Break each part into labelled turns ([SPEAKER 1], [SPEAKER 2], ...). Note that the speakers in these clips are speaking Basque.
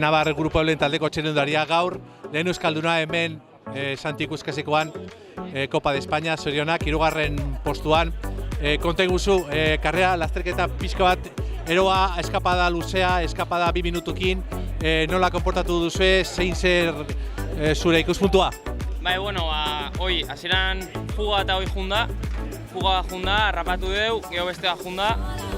[SPEAKER 1] Navar Grupo Eulen taldeko txirrindularia gaur, lehen euskalduna hemen Santi Ikuskasikoan Copa de España, zorionak, 3. postuan. Konta iguzu, karrera lasterketa pixka bat, eroa, eskapada luzea, eskapada 2 minutukin, nola konportatu duzue, zein zer zure ikuspuntua?
[SPEAKER 2] Bai, bueno, hoi, hasieran fuga eta hoi junda, harrapatu deu, geho bestea junda,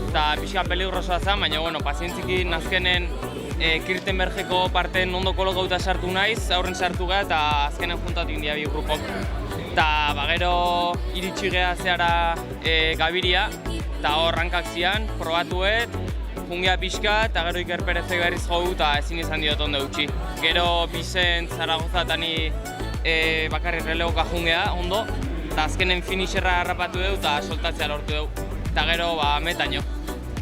[SPEAKER 2] eta pixka peligrosoa zen, baina, bueno, pazientzikin azkenen Kirtenbergeko parten ondo kolokauta sartu naiz, aurren sartu gara eta azkenen juntatu india bi grupok. Eta gero iritsi geha zehara Gabiria, eta hor hankak zian, probatuet, jungea pixka, eta gero Iker Perezek berriz jogu eta ezin izan diot ondo utzi. Gero Bizent, Zaragoza eta ni bakarrik relegoka jungea ondo, eta azkenen finisherra harrapatu deu eta soltatzea lortu deu. Eta gero metaino.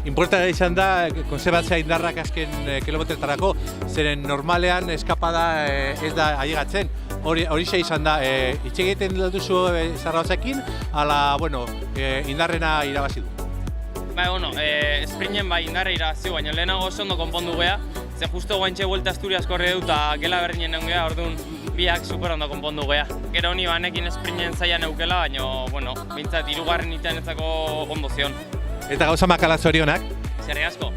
[SPEAKER 1] Importantea izan da, konserbatzea indarrak azken kilometretarako, zeren normalean eskapada ez da ailegatzen. Horixe izan da, hitz egiten duzu Zaragozakin, ala, bueno, indarrena irabazi du.
[SPEAKER 2] Bai, bueno, sprinten bai indarra irabazi, baina lehenago oso ondo konpondu geha, ze justo guantxe buelta Asturias korri du eta gela berdinen egon geha, orduan biak super ondo konpondu geha. Gero honi banekin sprinten zaila neukela, baina, bueno, bintzat, 3. itenetzako ondo zion.
[SPEAKER 1] Eta gauza makala zorionak?
[SPEAKER 2] Zerri asko.